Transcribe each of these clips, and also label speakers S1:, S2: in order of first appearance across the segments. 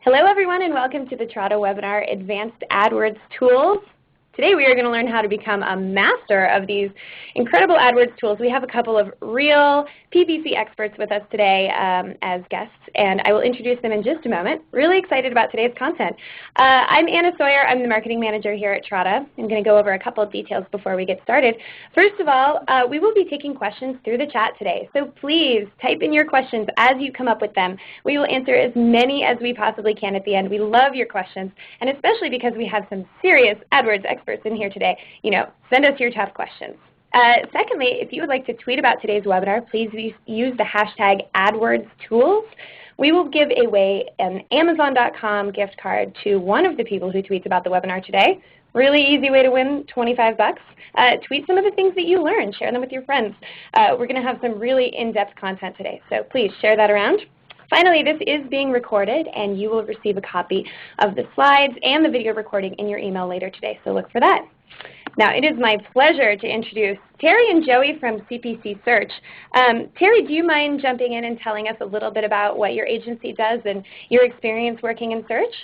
S1: Hello everyone and welcome to the Trada webinar, Advanced AdWords Tools. Today we are going to learn how to become a master of these incredible AdWords tools. We have a couple of real PPC experts with us today as guests, and I will introduce them in just a moment. Really excited about today's content. I'm Anna Sawyer. I'm the marketing manager here at Trada. I'm going to go over a couple of details before we get started. First of all, we will be taking questions through the chat today, so please type in your questions as you come up with them. We will answer as many as we possibly can at the end. We love your questions, and especially because we have some serious AdWords experts in here today, send us your tough questions. Secondly, if you would like to tweet about today's webinar, please use the hashtag AdWordsTools. We will give away an Amazon.com gift card to one of the people who tweets about the webinar today. Really easy way to win 25 bucks. Tweet some of the things that you learned. Share them with your friends. We're going to have some really in-depth content today, so please share that around. Finally, this is being recorded, and you will receive a copy of the slides and the video recording in your email later today, so look for that. Now, it is my pleasure to introduce Terry and Joey from CPC Search. Terry, do you mind jumping in and telling us a little bit about what your agency does and your experience working in search?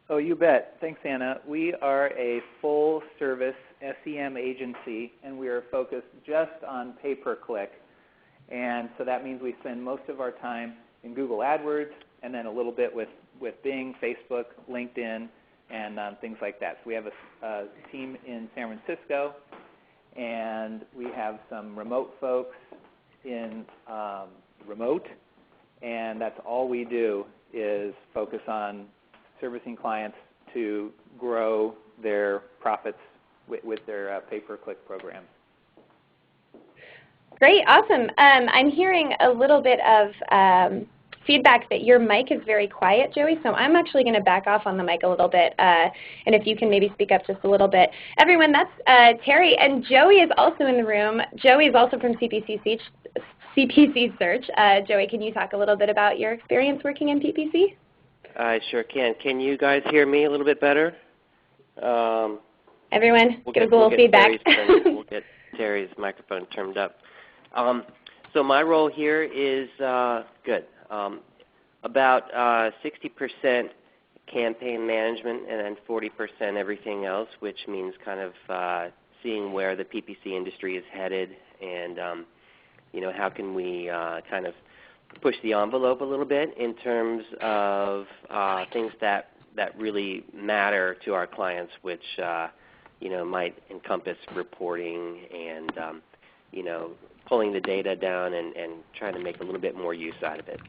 S2: Oh, you bet. Thanks, Anna. We are a full-service SEM agency, and we are focused just on pay-per-click. And so that means we spend most of our time in Google AdWords, and then a little bit with Bing, Facebook, LinkedIn, and things like that. So we have a team in San Francisco, and we have some remote folks in remote, and that's all we do is focus on servicing clients to grow their profits with their pay-per-click programs.
S1: Great, awesome. I'm hearing a little bit of feedback that your mic is very quiet, Joey, so I'm actually going to back off on the mic a little bit, and if you can maybe speak up just a little bit. Everyone, that's Terry, and Joey is also in the room. Joey is also from CPC Search. Joey, can you talk a little bit about your experience working in PPC?
S3: I sure can. Can you guys hear me a little bit better?
S1: Everyone, give us a little feedback.
S3: We'll get Terry's microphone turned up. So my role here is good. About 60% campaign management and then 40% everything else, which means kind of seeing where the PPC industry is headed and how can we kind of push the envelope a little bit in terms of things that really matter to our clients, which might encompass reporting and pulling the data down and trying to make a little bit more use out of it.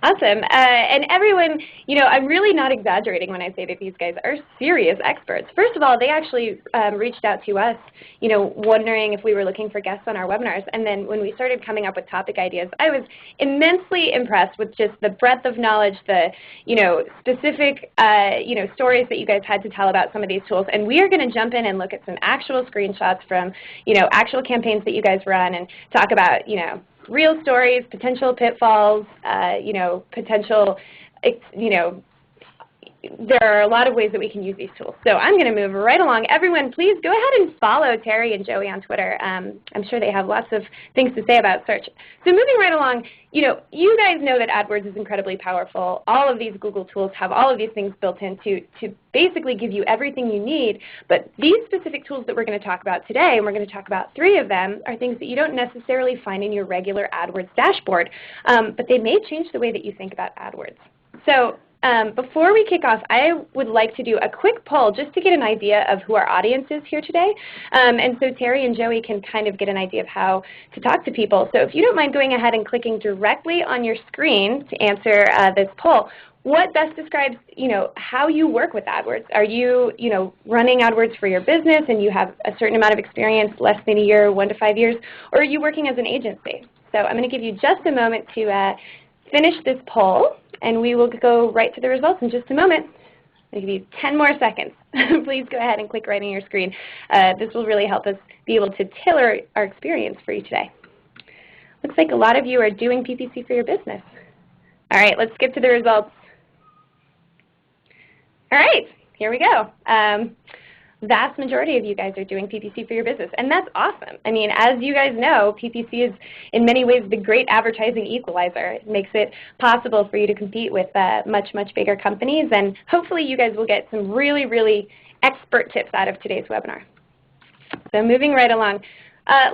S1: Awesome. And everyone, I'm really not exaggerating when I say that these guys are serious experts. First of all, they actually reached out to us, wondering if we were looking for guests on our webinars. And then when we started coming up with topic ideas, I was immensely impressed with just the breadth of knowledge, the, specific, stories that you guys had to tell about some of these tools. And we are going to jump in and look at some actual screenshots from, actual campaigns that you guys run and talk about, real stories, potential pitfalls, potential, there are a lot of ways that we can use these tools. So I'm going to move right along. Everyone, please go ahead and follow Terry and Joey on Twitter. I'm sure they have lots of things to say about search. So moving right along, you guys know that AdWords is incredibly powerful. All of these Google tools have all of these things built in to basically give you everything you need. But these specific tools that we're going to talk about today, and we're going to talk about 3 of them, are things that you don't necessarily find in your regular AdWords dashboard. But they may change the way that you think about AdWords. So before we kick off, I would like to do a quick poll just to get an idea of who our audience is here today. And so Terry and Joey can kind of get an idea of how to talk to people. So if you don't mind going ahead and clicking directly on your screen to answer this poll, what best describes, how you work with AdWords? Are you, running AdWords for your business and you have a certain amount of experience, less than a year, 1 to 5 years, or are you working as an agency? So I'm going to give you just a moment to finish this poll, and we will go right to the results in just a moment. I'll give you 10 more seconds. Please go ahead and click right on your screen. This will really help us be able to tailor our experience for you today. Looks like a lot of you are doing PPC for your business. All right, let's skip to the results. All right, here we go. vast majority of you guys are doing PPC for your business, and that's awesome. I mean, as you guys know, PPC is in many ways the great advertising equalizer. It makes it possible for you to compete with much, much bigger companies, and hopefully you guys will get some really, really expert tips out of today's webinar. So moving right along,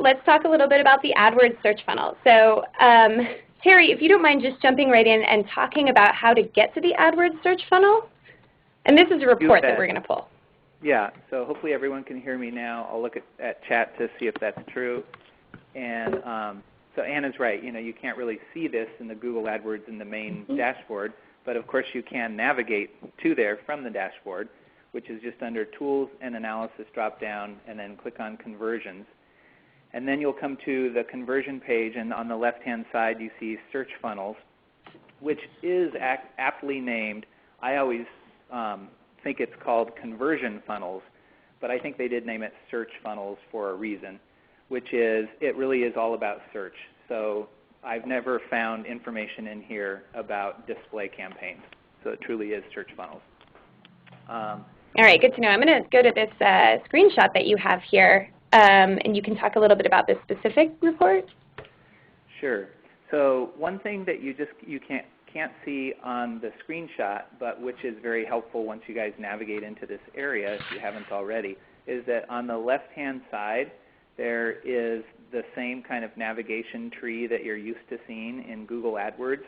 S1: let's talk a little bit about the AdWords search funnel. So Terry, if you don't mind just jumping right in and talking about how to get to the AdWords search funnel. And this is a report that we're going to pull.
S2: Yeah, so hopefully everyone can hear me now. I'll look at chat to see if that's true. And so Anna's right. You can't really see this in the Google AdWords in the main dashboard, but of course you can navigate to there from the dashboard, which is just under Tools and Analysis drop-down, and then click on Conversions. And then you'll come to the conversion page, and on the left-hand side you see Search Funnels, which is aptly named. I always think it's called Conversion Funnels, but I think they did name it Search Funnels for a reason, which is it really is all about search. So I've never found information in here about display campaigns. So it truly is Search Funnels.
S1: All right, good to know. I'm going to go to this screenshot that you have here, and you can talk a little bit about this specific report.
S2: Sure. So one thing that you can't see on the screenshot, but which is very helpful once you guys navigate into this area, if you haven't already, is that on the left-hand side there is the same kind of navigation tree that you're used to seeing in Google AdWords.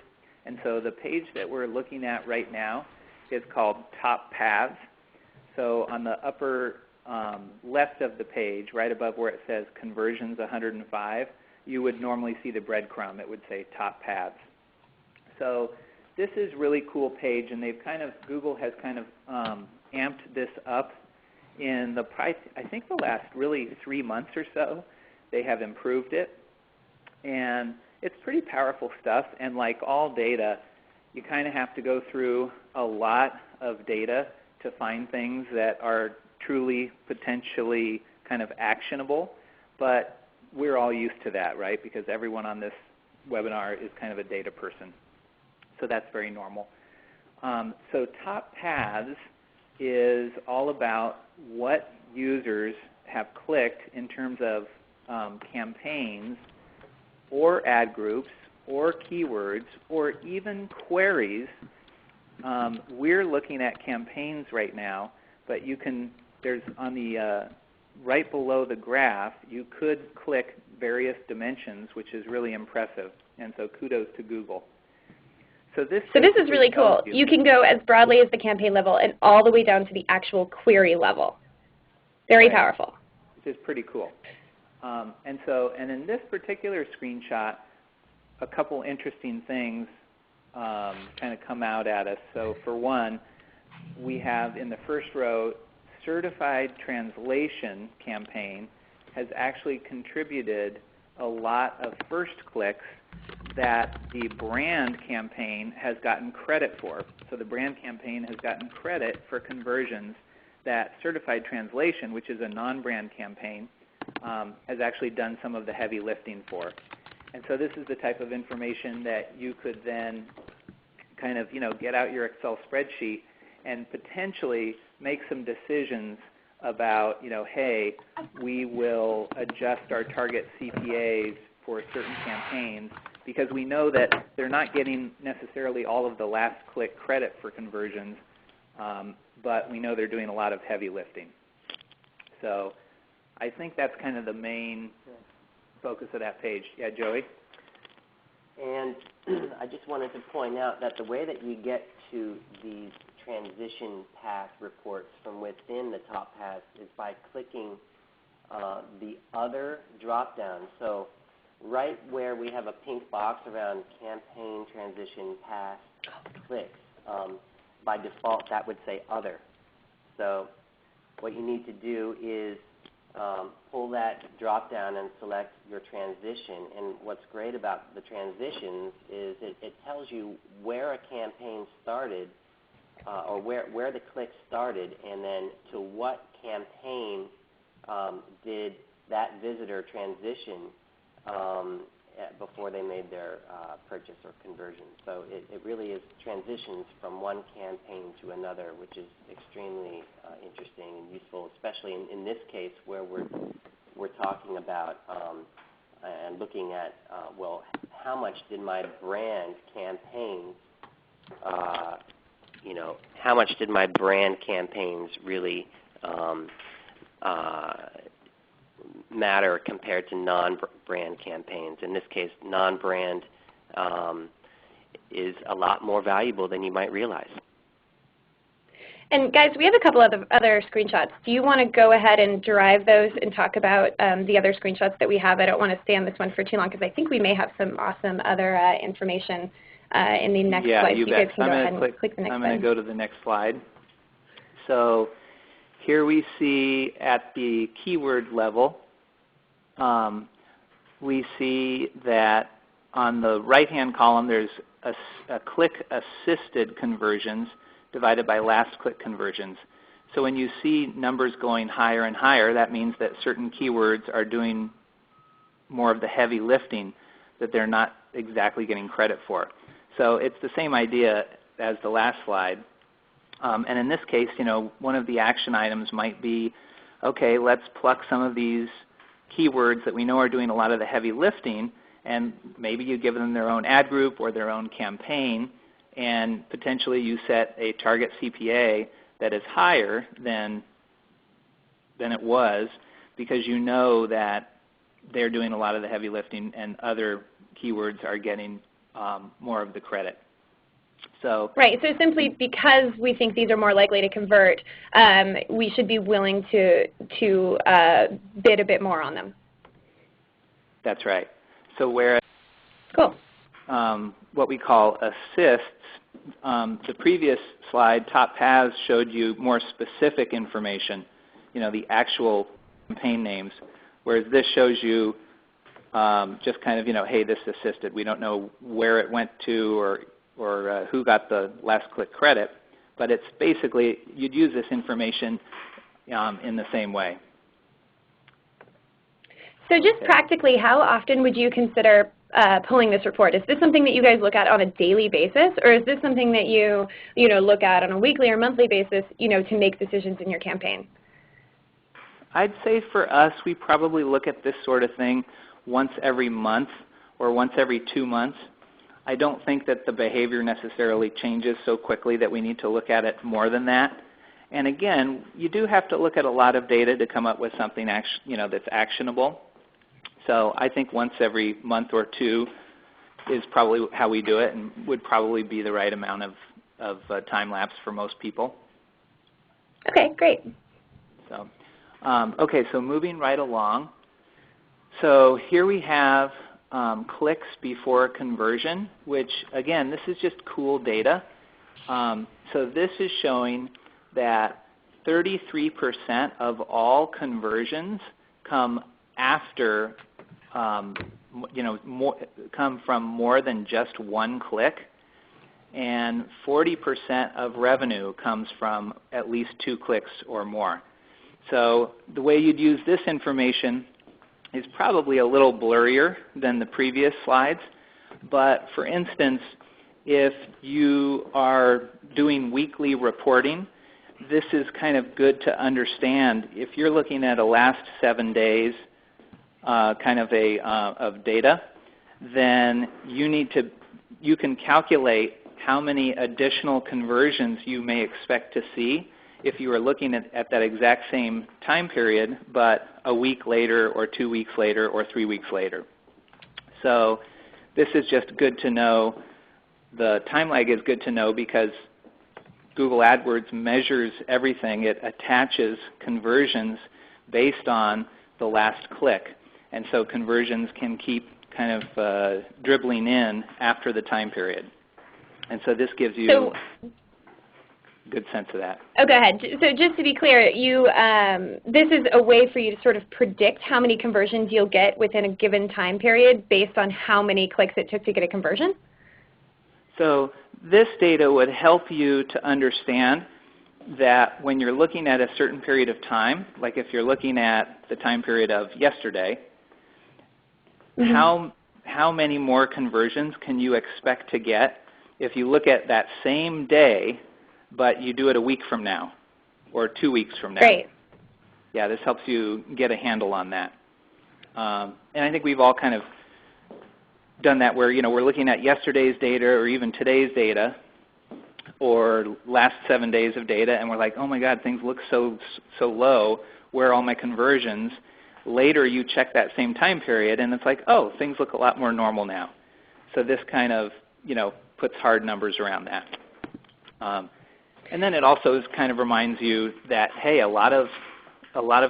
S2: And so the page that we're looking at right now is called Top Paths. So on the upper left of the page, right above where it says Conversions 105, you would normally see the breadcrumb. It would say Top Paths. So this is a really cool page, and Google has kind of amped this up in I think the last really 3 months or so. They have improved it, and it's pretty powerful stuff. And like all data, you kind of have to go through a lot of data to find things that are truly potentially kind of actionable, but we're all used to that, right? Because everyone on this webinar is kind of a data person. So that's very normal. So Top Paths is all about what users have clicked in terms of campaigns or ad groups or keywords or even queries. We're looking at campaigns right now, but there's on the right below the graph, you could click various dimensions, which is really impressive. And so kudos to Google. So this is
S1: really cool. You can go as broadly as the campaign level and all the way down to the actual query level. Very powerful.
S2: Which is pretty cool. And in this particular screenshot, a couple interesting things kind of come out at us. So for one, we have in the first row, Certified Translation campaign has actually contributed a lot of first clicks that the brand campaign has gotten credit for. So the brand campaign has gotten credit for conversions that Certified Translation, which is a non-brand campaign, has actually done some of the heavy lifting for. And so this is the type of information that you could then kind of get out your Excel spreadsheet and potentially make some decisions about, hey, we will adjust our target CPAs for certain campaigns because we know that they're not getting necessarily all of the last click credit for conversions, but we know they're doing a lot of heavy lifting. So I think that's kind of the main focus of that page. Yeah, Joey?
S3: And I just wanted to point out that the way that you get to these transition path reports from within the top paths is by clicking the Other drop-down. So right where we have a pink box around campaign transition path clicks, by default that would say Other. So what you need to do is pull that drop-down and select your transition. And what's great about the transitions is it tells you where a campaign started or where the click started, and then to what campaign did that visitor transition, before they made their purchase or conversion. So it really is transitions from one campaign to another, which is extremely interesting and useful, especially in this case where we're talking about and looking at, well, how much did my brand campaigns, how much did my brand campaigns really matter compared to non-brand campaigns? In this case, non-brand is a lot more valuable than you might realize.
S1: And guys, we have a couple of other screenshots. Do you want to go ahead and derive those and talk about the other screenshots that we have? I don't want to stay on this one for too long because I think we may have some awesome other information in the next slide.
S2: You
S1: so
S2: bet.
S1: You guys can go ahead and click the next
S2: I'm
S1: slide.
S2: going to go to the next slide. So here we see at the keyword level, we see that on the right-hand column there's a click-assisted conversions divided by last-click conversions. So when you see numbers going higher and higher, that means that certain keywords are doing more of the heavy lifting that they're not exactly getting credit for. So it's the same idea as the last slide. And in this case, one of the action items might be, okay, let's pluck some of these keywords that we know are doing a lot of the heavy lifting, and maybe you give them their own ad group or their own campaign, and potentially you set a target CPA that is higher than it was because you know that they're doing a lot of the heavy lifting and other keywords are getting more of the credit. So
S1: right. So simply because we think these are more likely to convert, we should be willing to bid a bit more on them.
S2: That's right. So whereas
S1: cool.
S2: What we call assists, the previous slide, top paths, showed you more specific information, the actual campaign names, whereas this shows you just kind of, hey, this assisted. We don't know where it went to or who got the last click credit, but it's basically you'd use this information in the same way.
S1: So just practically, how often would you consider pulling this report? Is this something that you guys look at on a daily basis, or is this something that you look at on a weekly or monthly basis, to make decisions in your campaign?
S2: I'd say for us, we probably look at this sort of thing once every month or once every 2 months. I don't think that the behavior necessarily changes so quickly that we need to look at it more than that. And again, you do have to look at a lot of data to come up with something that's actionable. So I think once every month or two is probably how we do it and would probably be the right amount of time lapse for most people.
S1: Okay, great.
S2: So, okay, so moving right along. So here we have clicks before conversion, which again, this is just cool data. So this is showing that 33% of all conversions come after, come from more than just one click, and 40% of revenue comes from at least 2 clicks or more. So the way you'd use this information is probably a little blurrier than the previous slides, but for instance, if you are doing weekly reporting, this is kind of good to understand. If you're looking at a last 7 days of data, then you can calculate how many additional conversions you may expect to see if you were looking at that exact same time period, but a week later or 2 weeks later or 3 weeks later. So this is just good to know. The time lag is good to know because Google AdWords measures everything. It attaches conversions based on the last click. And so conversions can keep kind of dribbling in after the time period. And so this gives you a good sense of that.
S1: Oh, go ahead. So just to be clear, this is a way for you to sort of predict how many conversions you'll get within a given time period based on how many clicks it took to get a conversion?
S2: So this data would help you to understand that when you're looking at a certain period of time, like if you're looking at the time period of yesterday, how how many more conversions can you expect to get if you look at that same day, but you do it a week from now or 2 weeks from now.
S1: Great.
S2: Yeah, this helps you get a handle on that. And I think we've all kind of done that where, we're looking at yesterday's data or even today's data or last 7 days of data, and we're like, oh my God, things look so low. Where are all my conversions? Later you check that same time period, and it's like, oh, things look a lot more normal now. So this kind of, puts hard numbers around that. And then it also kind of reminds you that, hey, a lot of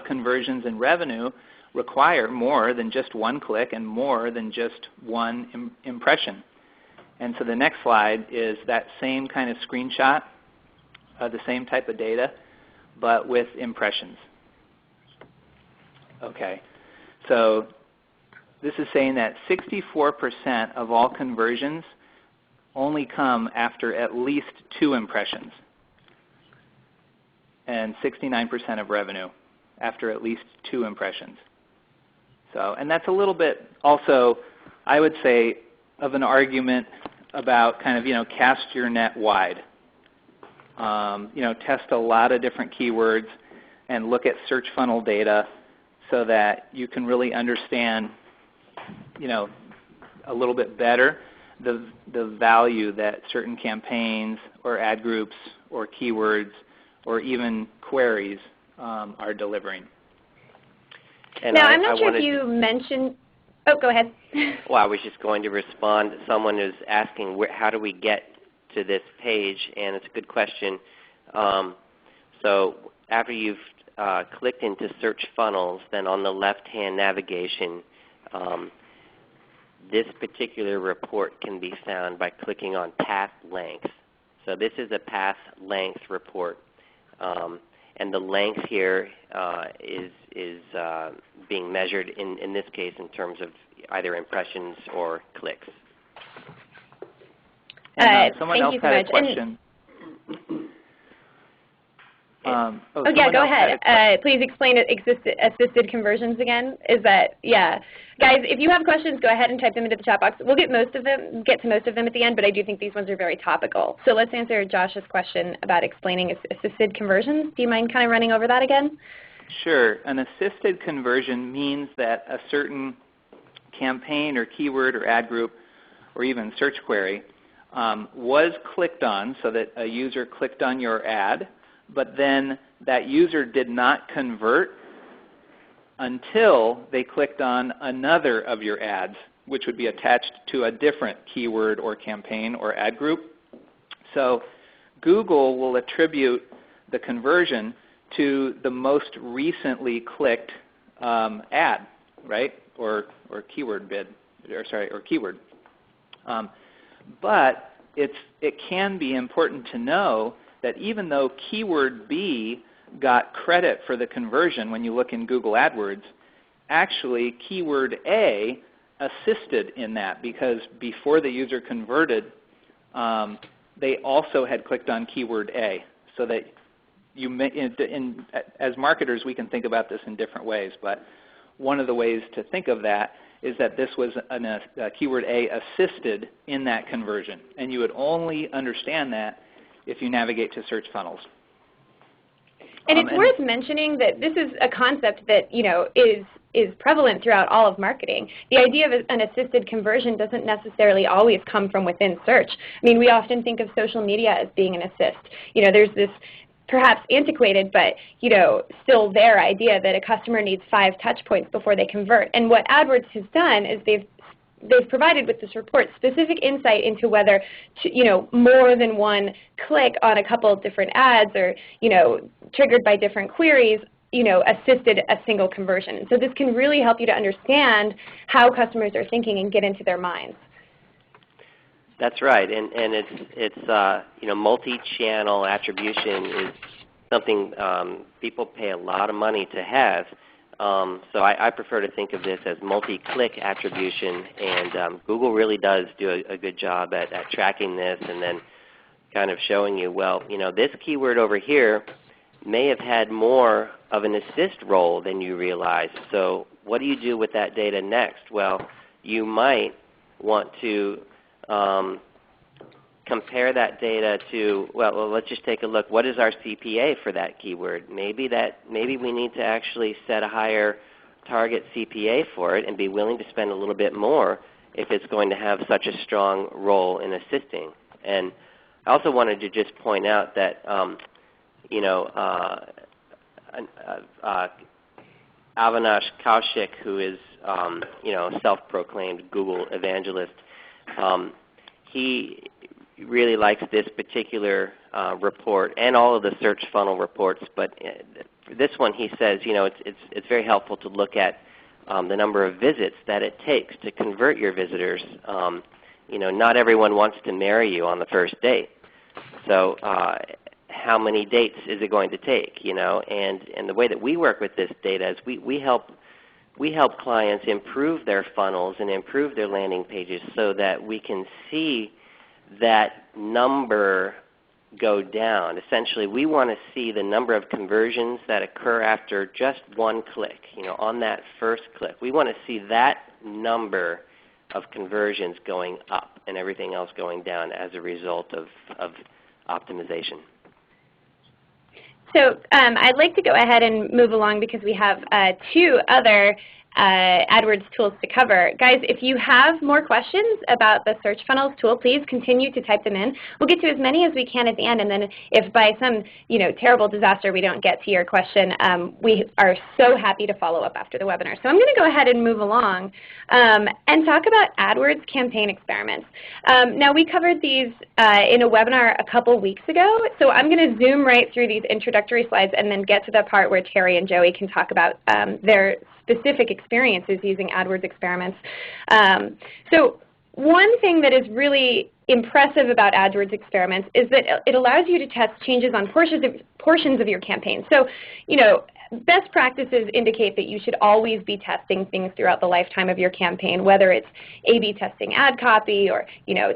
S2: conversions and revenue require more than just one click and more than just one impression. And so the next slide is that same kind of screenshot of the same type of data, but with impressions. Okay, so this is saying that 64% of all conversions only come after at least 2 impressions, and 69% of revenue after at least 2 impressions. So, and that's a little bit also, I would say, of an argument about kind of, cast your net wide. Test a lot of different keywords and look at search funnel data so that you can really understand, a little bit better the value that certain campaigns or ad groups or keywords or even queries are delivering.
S3: And
S1: now, I'm not sure if you mentioned, oh, go ahead.
S3: Well, I was just going to respond. Someone is asking, how do we get to this page? And it's a good question. So after you've clicked into search funnels, then on the left-hand navigation, this particular report can be found by clicking on path length. So this is a path length report. And the length here is being measured, in this case, in terms of either impressions or clicks.
S2: Someone else had a question.
S1: Go ahead. Please explain assisted conversions again. Is that, yeah. Guys, if you have questions, go ahead and type them into the chat box. We'll get to most of them at the end, but I do think these ones are very topical. So let's answer Josh's question about explaining assisted conversions. Do you mind kind of running over that again?
S2: Sure. An assisted conversion means that a certain campaign or keyword or ad group or even search query was clicked on, so that a user clicked on your ad, but then that user did not convert until they clicked on another of your ads, which would be attached to a different keyword or campaign or ad group. So Google will attribute the conversion to the most recently clicked ad, right, or keyword bid, or keyword. But it can be important to know that even though keyword B got credit for the conversion when you look in Google AdWords, actually keyword A assisted in that, because before the user converted, they also had clicked on keyword A. So that as marketers, we can think about this in different ways, but one of the ways to think of that is that this was keyword A assisted in that conversion, and you would only understand that if you navigate to search funnels.
S1: And it's worth mentioning that this is a concept that is prevalent throughout all of marketing. The idea of an assisted conversion doesn't necessarily always come from within search. I mean, we often think of social media as being an assist. There's this perhaps antiquated but still there idea that a customer needs 5 touch points before they convert. And what AdWords has done is they've provided with this report specific insight into whether more than one click on a couple of different ads or triggered by different queries assisted a single conversion. And so this can really help you to understand how customers are thinking and get into their minds.
S3: That's right, and it's multi-channel attribution is something people pay a lot of money to have. So I prefer to think of this as multi-click attribution, and Google really does do a good job at tracking this and then kind of showing you, well, this keyword over here may have had more of an assist role than you realize. So what do you do with that data next? Well, you might want to compare that data to, well, let's just take a look. What is our CPA for that keyword? Maybe we need to actually set a higher target CPA for it and be willing to spend a little bit more if it's going to have such a strong role in assisting. And I also wanted to just point out that Avinash Kaushik, who is self-proclaimed Google evangelist, he really likes this particular report and all of the search funnel reports. But for this one, he says, it's very helpful to look at the number of visits that it takes to convert your visitors. Not everyone wants to marry you on the first date. So how many dates is it going to take? And the way that we work with this data is we help clients improve their funnels and improve their landing pages so that we can see that number go down. Essentially, we want to see the number of conversions that occur after just one click, on that first click. We want to see that number of conversions going up and everything else going down as a result of optimization.
S1: So I'd like to go ahead and move along because we have two other AdWords tools to cover. Guys, if you have more questions about the search funnels tool, please continue to type them in. We'll get to as many as we can at the end, and then if by some terrible disaster we don't get to your question, we are so happy to follow up after the webinar. So I'm going to go ahead and move along and talk about AdWords campaign experiments. Now, we covered these in a webinar a couple weeks ago, so I'm going to zoom right through these introductory slides and then get to the part where Terry and Joey can talk about their specific experiences using AdWords experiments. So one thing that is really impressive about AdWords experiments is that it allows you to test changes on portions of your campaign. So, best practices indicate that you should always be testing things throughout the lifetime of your campaign, whether it's A/B testing ad copy or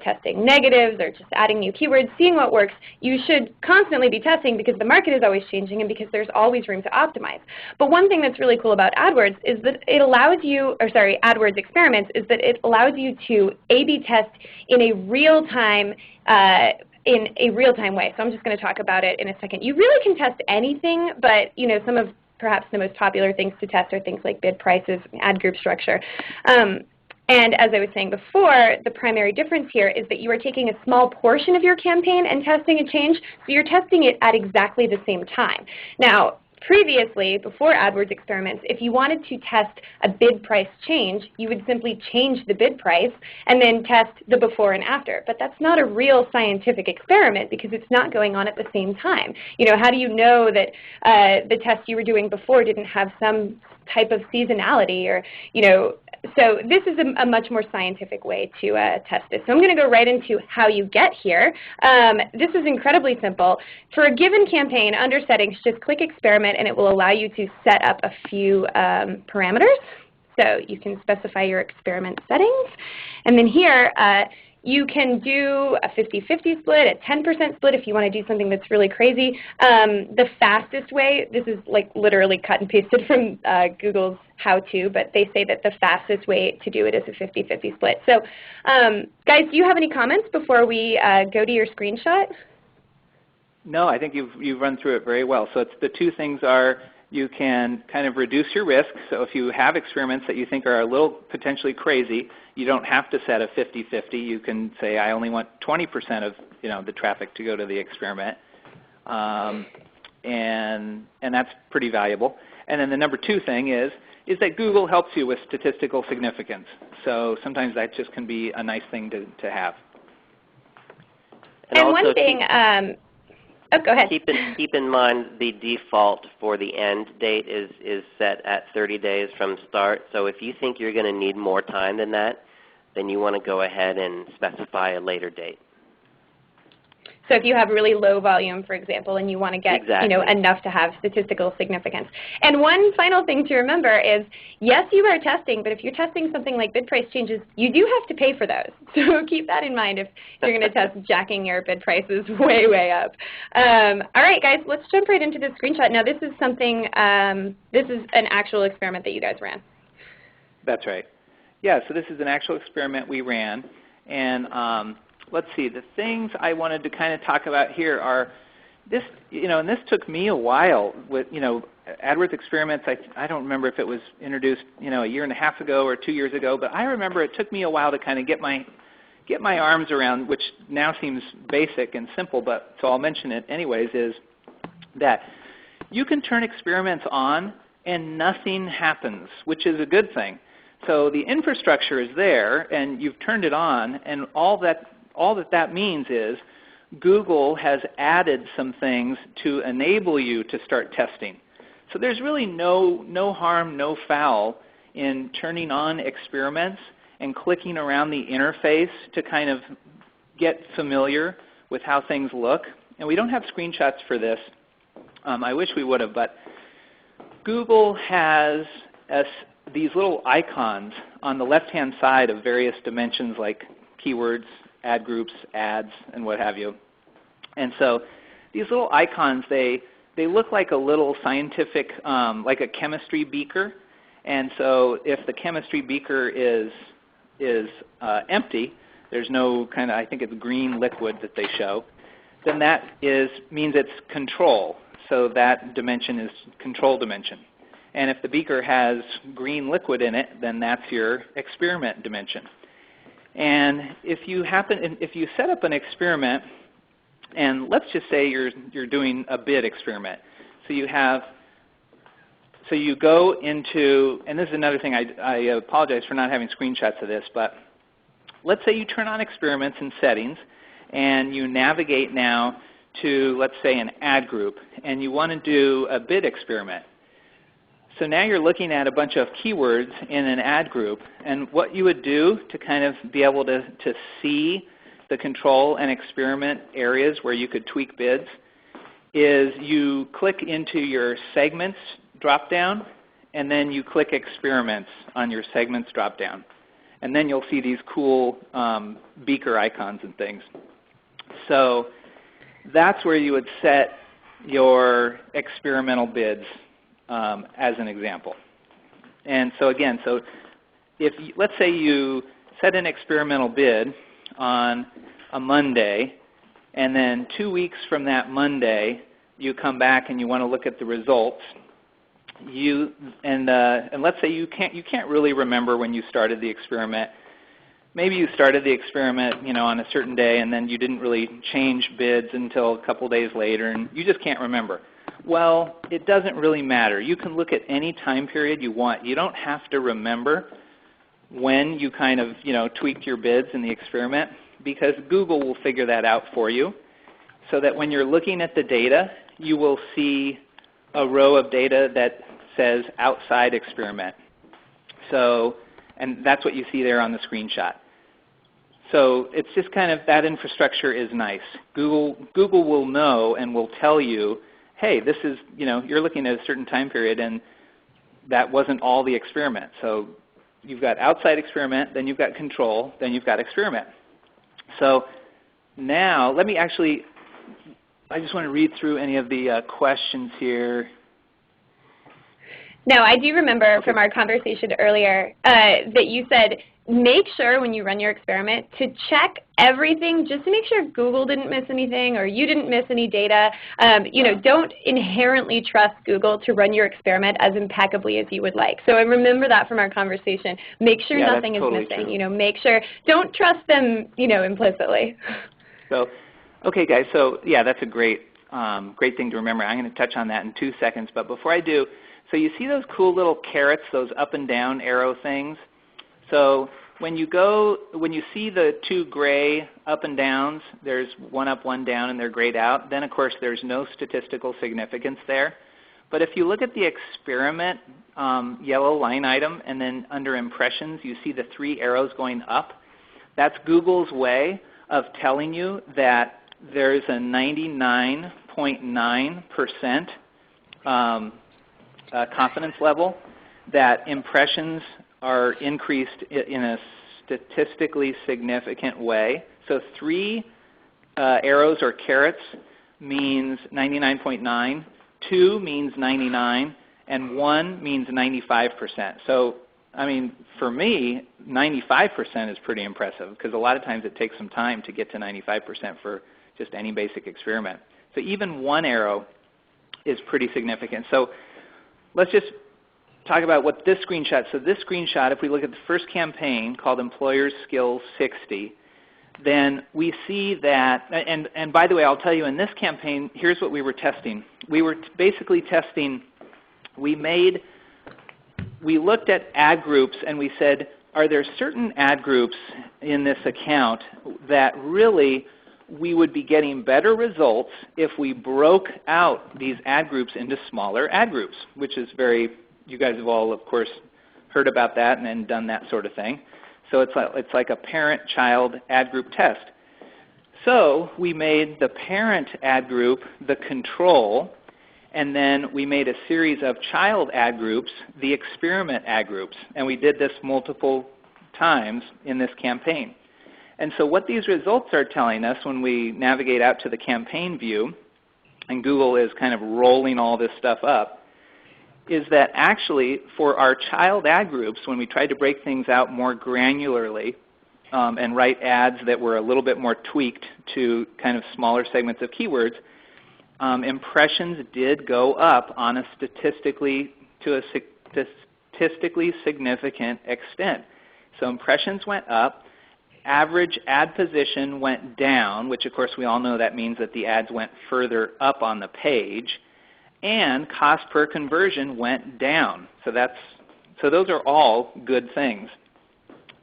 S1: testing negatives or just adding new keywords, seeing what works. You should constantly be testing because the market is always changing and because there's always room to optimize. But one thing that's really cool about AdWords is that it allows you, AdWords experiments, is that it allows you to A/B test in a real-time way. So I'm just going to talk about it in a second. You really can test anything, but some of perhaps the most popular things to test are things like bid prices, ad group structure. And as I was saying before, the primary difference here is that you are taking a small portion of your campaign and testing a change, so you're testing it at exactly the same time. Now, previously, before AdWords experiments, if you wanted to test a bid price change, you would simply change the bid price and then test the before and after. But that's not a real scientific experiment because it's not going on at the same time. How do you know that the test you were doing before didn't have some type of seasonality or, so this is a much more scientific way to test this. So I'm going to go right into how you get here. This is incredibly simple. For a given campaign, under settings, just click experiment and it will allow you to set up a few parameters. So you can specify your experiment settings. And then here, you can do a 50-50 split, a 10% split if you want to do something that's really crazy. The fastest way, this is like literally cut and pasted from Google's how-to, but they say that the fastest way to do it is a 50-50 split. So guys, do you have any comments before we go to your screenshot?
S2: No, I think you've run through it very well. So the two things are you can kind of reduce your risk. So if you have experiments that you think are a little potentially crazy, you don't have to set a 50-50. You can say, I only want 20% of the traffic to go to the experiment, and that's pretty valuable. And then the number two thing is that Google helps you with statistical significance. So sometimes that just can be a nice thing to have.
S1: And one thing. Go ahead.
S3: Keep in mind the default for the end date is set at 30 days from start. So if you think you're going to need more time than that, then you want to go ahead and specify a later date.
S1: So if you have really low volume, for example, and you want to get enough to have statistical significance. And one final thing to remember is, yes, you are testing, but if you're testing something like bid price changes, you do have to pay for those. So keep that in mind if you're going to test jacking your bid prices way, way up. All right, guys, let's jump right into the screenshot. Now, this is something, this is an actual experiment that you guys ran.
S2: That's right. Yeah, so this is an actual experiment we ran. And let's see, the things I wanted to kind of talk about here are this, and this took me a while with, AdWords experiments. I don't remember if it was introduced, a year and a half ago or 2 years ago, but I remember it took me a while to kind of get my arms around, which now seems basic and simple, but so I'll mention it anyways, is that you can turn experiments on and nothing happens, which is a good thing. So the infrastructure is there, and you've turned it on, and all that means is Google has added some things to enable you to start testing. So there's really no harm, no foul in turning on experiments and clicking around the interface to kind of get familiar with how things look. And we don't have screenshots for this. I wish we would have, but Google has these little icons on the left-hand side of various dimensions like keywords, ad groups, ads, and what have you. And so these little icons, they look like a little scientific, like a chemistry beaker. And so if the chemistry beaker is empty, there's no kind of, I think it's green liquid that they show, then that means it's control. So that dimension is control dimension. And if the beaker has green liquid in it, then that's your experiment dimension. And if you set up an experiment, and let's just say you're doing a bid experiment. So you go into, and this is another thing, I apologize for not having screenshots of this, but let's say you turn on experiments and settings, and you navigate now to, let's say, an ad group, and you want to do a bid experiment. So now you're looking at a bunch of keywords in an ad group, and what you would do to kind of be able to see the control and experiment areas where you could tweak bids is you click into your segments drop-down, and then you click experiments on your segments drop-down. And then you'll see these cool beaker icons and things. So that's where you would set your experimental bids as an example. And so again, let's say you set an experimental bid on a Monday, and then 2 weeks from that Monday, you come back and you want to look at the results. And let's say you can't really remember when you started the experiment. Maybe you started the experiment, on a certain day, and then you didn't really change bids until a couple days later, and you just can't remember. Well, it doesn't really matter. You can look at any time period you want. You don't have to remember when you kind of, tweaked your bids in the experiment, because Google will figure that out for you, so that when you're looking at the data, you will see a row of data that says outside experiment. So, and that's what you see there on the screenshot. So it's just kind of, that infrastructure is nice. Google will know and will tell you, hey, this is, you're looking at a certain time period, and that wasn't all the experiment. So you've got outside experiment, then you've got control, then you've got experiment. So now, I just want to read through any of the questions here.
S1: No, I do remember from our conversation earlier that you said make sure when you run your experiment to check everything just to make sure Google didn't miss anything or you didn't miss any data. Don't inherently trust Google to run your experiment as impeccably as you would like. So I remember that from our conversation. Make sure nothing is
S2: totally
S1: missing.
S2: True.
S1: Make sure, don't trust them, implicitly.
S2: So, okay, guys. So yeah, that's a great thing to remember. I'm going to touch on that in 2 seconds. But before I do, so you see those cool little carrots, those up and down arrow things? So when you see the two gray up and downs, there's one up, one down, and they're grayed out, then of course there's no statistical significance there. But if you look at the experiment yellow line item, and then under impressions you see the 3 arrows going up, that's Google's way of telling you that there's a 99.9% confidence level that impressions are increased in a statistically significant way. So 3 arrows or carrots means 99.9, 2 means 99, and 1 means 95%. So I mean, for me, 95% is pretty impressive because a lot of times it takes some time to get to 95% for just any basic experiment. So even one arrow is pretty significant. So let's just talk about what this screenshot. So this screenshot, if we look at the first campaign called Employers Skills 60, then we see that, and by the way, I'll tell you in this campaign, here's what we were testing. We were basically testing, we looked at ad groups and we said, are there certain ad groups in this account that really we would be getting better results if we broke out these ad groups into smaller ad groups, which is very, you guys have all, of course, heard about that and then done that sort of thing. So it's like a parent-child ad group test. So we made the parent ad group the control, and then we made a series of child ad groups the experiment ad groups. And we did this multiple times in this campaign. And so what these results are telling us when we navigate out to the campaign view, and Google is kind of rolling all this stuff up, is that actually for our child ad groups, when we tried to break things out more granularly and write ads that were a little bit more tweaked to kind of smaller segments of keywords, impressions did go up on a statistically significant extent. So impressions went up. Average ad position went down, which of course we all know that means that the ads went further up on the page. And cost per conversion went down. So those are all good things.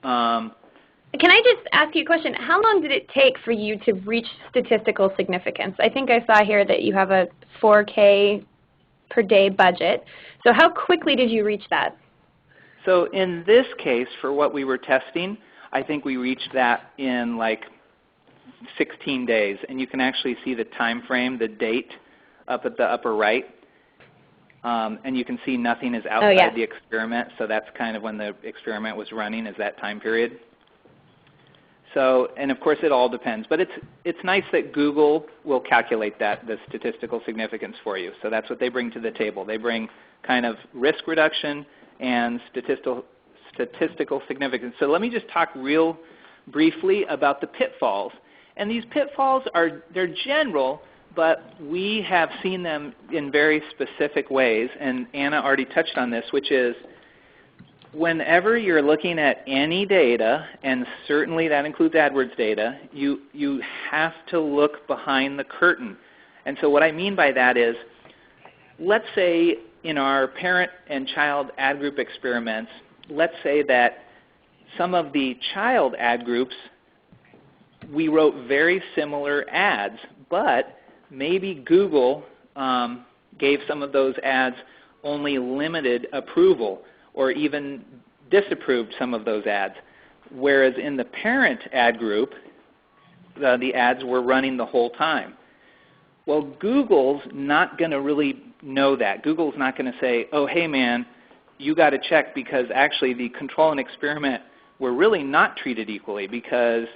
S1: Can I just ask you a question? How long did it take for you to reach statistical significance? I think I saw here that you have a 4K per day budget. So how quickly did you reach that?
S2: So in this case, for what we were testing, I think we reached that in like 16 days. And you can actually see the time frame, the date, up at the upper right. And you can see nothing is outside the experiment. So that's kind of when the experiment was running, is that time period. So, and of course it all depends. But it's nice that Google will calculate that, the statistical significance for you. So that's what they bring to the table. They bring kind of risk reduction and statistical significance. So let me just talk real briefly about the pitfalls. And these pitfalls they're general, but we have seen them in very specific ways. And Anna already touched on this, which is whenever you're looking at any data, and certainly that includes AdWords data, you have to look behind the curtain. And so what I mean by that is, let's say in our parent and child ad group experiments, let's say that some of the child ad groups, we wrote very similar ads, but maybe Google gave some of those ads only limited approval or even disapproved some of those ads. Whereas in the parent ad group, the ads were running the whole time. Well, Google's not going to really know that. Google's not going to say, oh, hey, man, you got to check because actually the control and experiment were really not treated equally because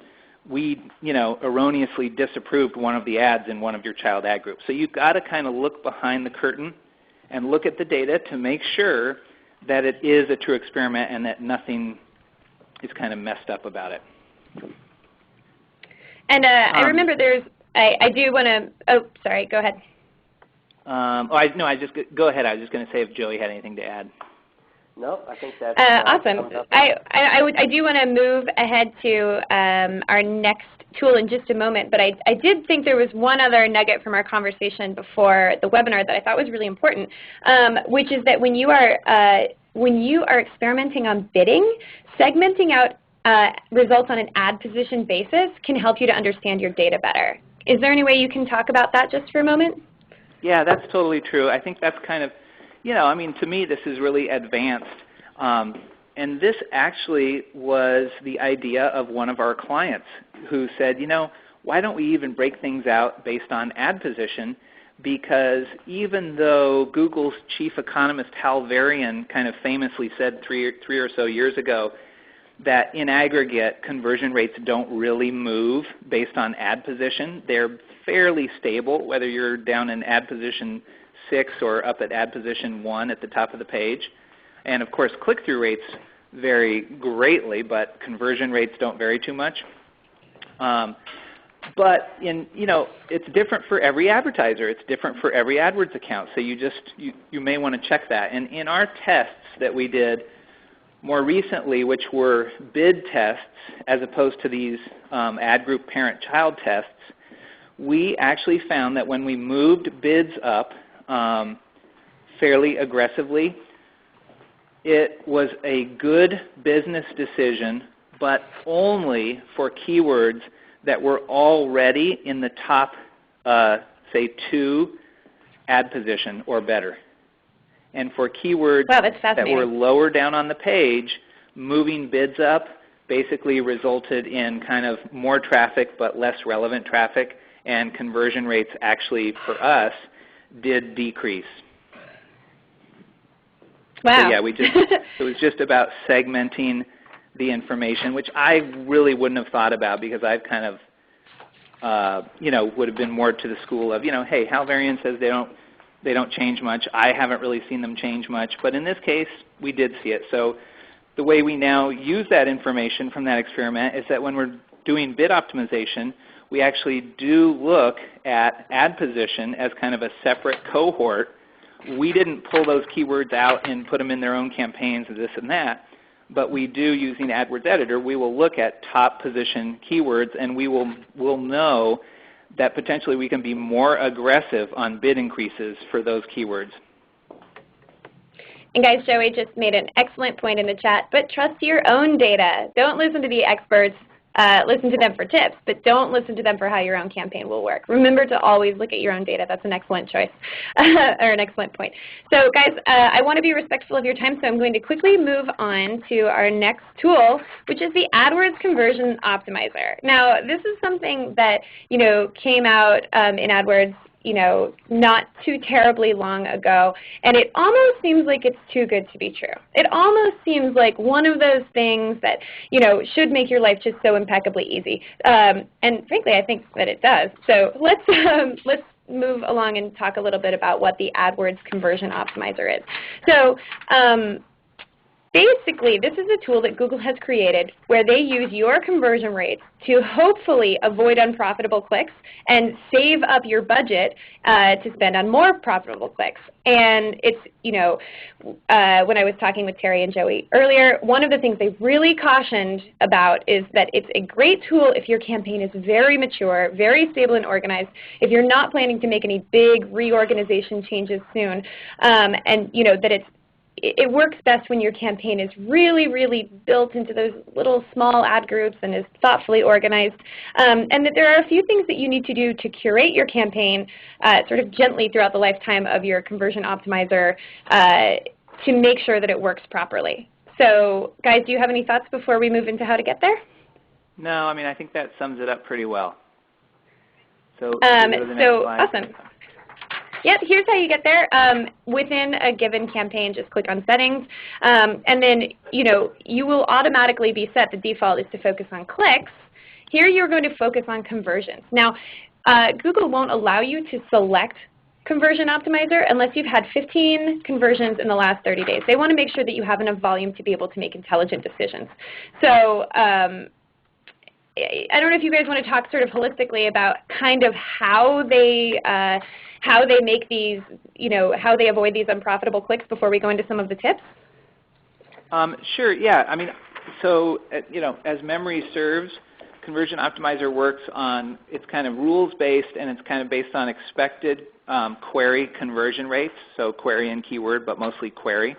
S2: we, erroneously disapproved one of the ads in one of your child ad groups. So you've got to kind of look behind the curtain and look at the data to make sure that it is a true experiment and that nothing is kind of messed up about it.
S1: And I remember I do want to, oh, sorry, go ahead.
S2: Go ahead. I was just going to say if Joey had anything to add.
S3: No, I think that's
S1: awesome. I do want to move ahead to our next tool in just a moment, but I did think there was one other nugget from our conversation before the webinar that I thought was really important, which is that when you are experimenting on bidding, segmenting out results on an ad position basis can help you to understand your data better. Is there any way you can talk about that just for a moment?
S2: Yeah, that's totally true. I think that's kind of, to me this is really advanced. And this actually was the idea of one of our clients who said, why don't we even break things out based on ad position? Because even though Google's chief economist Hal Varian kind of famously said three or so years ago that in aggregate conversion rates don't really move based on ad position, they're fairly stable whether you're down in ad position 6 or up at ad position 1 at the top of the page. And of course click-through rates vary greatly, but conversion rates don't vary too much. But it's different for every advertiser. It's different for every AdWords account. So you may want to check that. And in our tests that we did more recently, which were bid tests as opposed to these ad group parent-child tests, we actually found that when we moved bids up fairly aggressively, it was a good business decision, but only for keywords that were already in the top, say, 2 ad position or better. And for keywords that were lower down on the page, moving bids up basically resulted in kind of more traffic but less relevant traffic, and conversion rates actually for us did decrease.
S1: Wow.
S2: So yeah, it was just about segmenting the information, which I really wouldn't have thought about because I've kind of, would have been more to the school of, hey, Hal Varian says they don't change much. I haven't really seen them change much. But in this case, we did see it. So the way we now use that information from that experiment is that when we're doing bid optimization, we actually do look at ad position as kind of a separate cohort. We didn't pull those keywords out and put them in their own campaigns or this and that, but we do, using AdWords Editor, we will look at top position keywords, and we'll know that potentially we can be more aggressive on bid increases for those keywords.
S1: And guys, Joey just made an excellent point in the chat, but trust your own data. Don't listen to the experts. Listen to them for tips, but don't listen to them for how your own campaign will work. Remember to always look at your own data. That's an excellent choice, or an excellent point. So guys, I want to be respectful of your time, so I'm going to quickly move on to our next tool, which is the AdWords Conversion Optimizer. Now, this is something that came out in AdWords not too terribly long ago, and it almost seems like it's too good to be true. It almost seems like one of those things that, should make your life just so impeccably easy. And frankly, I think that it does. So let's move along and talk a little bit about what the AdWords Conversion Optimizer is. So basically, this is a tool that Google has created where they use your conversion rates to hopefully avoid unprofitable clicks and save up your budget to spend on more profitable clicks. And it's, when I was talking with Terry and Joey earlier, one of the things they really cautioned about is that it's a great tool if your campaign is very mature, very stable and organized, if you're not planning to make any big reorganization changes soon, and that it works best when your campaign is really, really built into those little small ad groups and is thoughtfully organized, and that there are a few things that you need to do to curate your campaign sort of gently throughout the lifetime of your conversion optimizer to make sure that it works properly. So guys, do you have any thoughts before we move into how to get there?
S2: No, I think that sums it up pretty well. So
S1: awesome. Yep, here's how you get there. Within a given campaign, just click on Settings, and then you will automatically be set. The default is to focus on clicks. Here you're going to focus on conversions. Now, Google won't allow you to select Conversion Optimizer unless you've had 15 conversions in the last 30 days. They want to make sure that you have enough volume to be able to make intelligent decisions. So I don't know if you guys want to talk sort of holistically about kind of how they make these, how they avoid these unprofitable clicks before we go into some of the tips.
S2: Sure. Yeah. So as memory serves, Conversion Optimizer works on, it's kind of rules-based, and it's kind of based on expected query conversion rates, so query and keyword, but mostly query.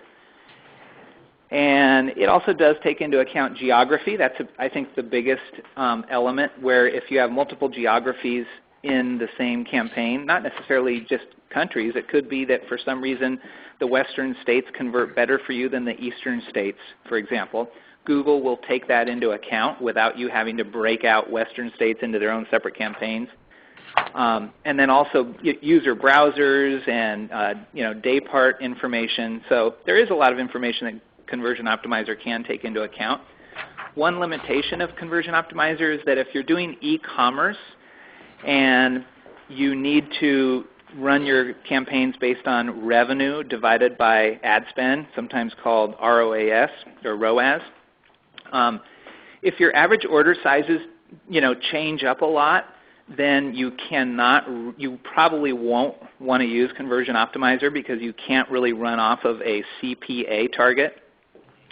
S2: And it also does take into account geography. That's, I think, the biggest element, where if you have multiple geographies in the same campaign, not necessarily just countries, it could be that for some reason the western states convert better for you than the eastern states, for example. Google will take that into account without you having to break out western states into their own separate campaigns. And then also user browsers and day part information. So there is a lot of information that Conversion Optimizer can take into account. One limitation of Conversion Optimizer is that if you're doing e-commerce and you need to run your campaigns based on revenue divided by ad spend, sometimes called ROAS or ROAS. If your average order sizes, change up a lot, then you probably won't want to use Conversion Optimizer because you can't really run off of a CPA target.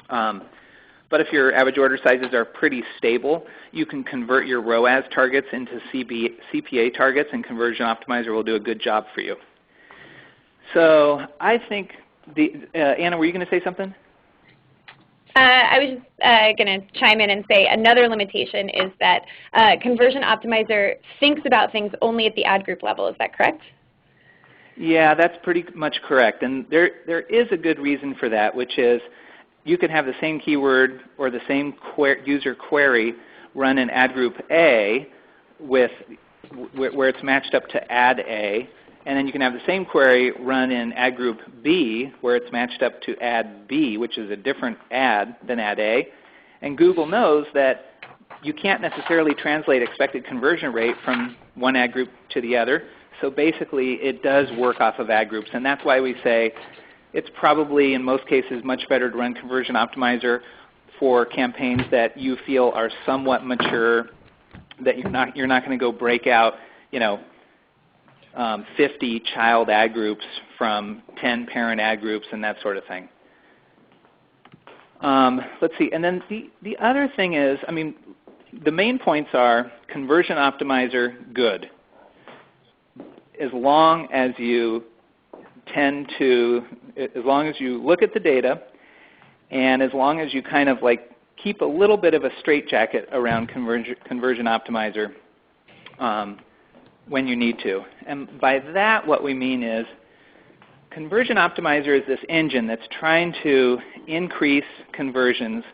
S2: But if your average order sizes are pretty stable, you can convert your ROAS targets into CPA targets, and Conversion Optimizer will do a good job for you. So I think, Anna, were you going to say something?
S1: I was just going to chime in and say another limitation is that Conversion Optimizer thinks about things only at the ad group level. Is that correct?
S2: Yeah, that's pretty much correct. And there is a good reason for that, which is you could have the same keyword or the same user query run in ad group A where it's matched up to ad A, and then you can have the same query run in ad group B where it's matched up to ad B, which is a different ad than ad A. And Google knows that you can't necessarily translate expected conversion rate from one ad group to the other. So basically it does work off of ad groups, and that's why we say it's probably in most cases much better to run Conversion Optimizer for campaigns that you feel are somewhat mature, that you're not going to go break out 50 child ad groups from 10 parent ad groups and that sort of thing. Let's see. And then the other thing is, the main points are Conversion Optimizer, good. As long as you look at the data, and as long as you kind of keep a little bit of a straitjacket around Conversion Optimizer when you need to. And by that what we mean is Conversion Optimizer is this engine that's trying to increase conversions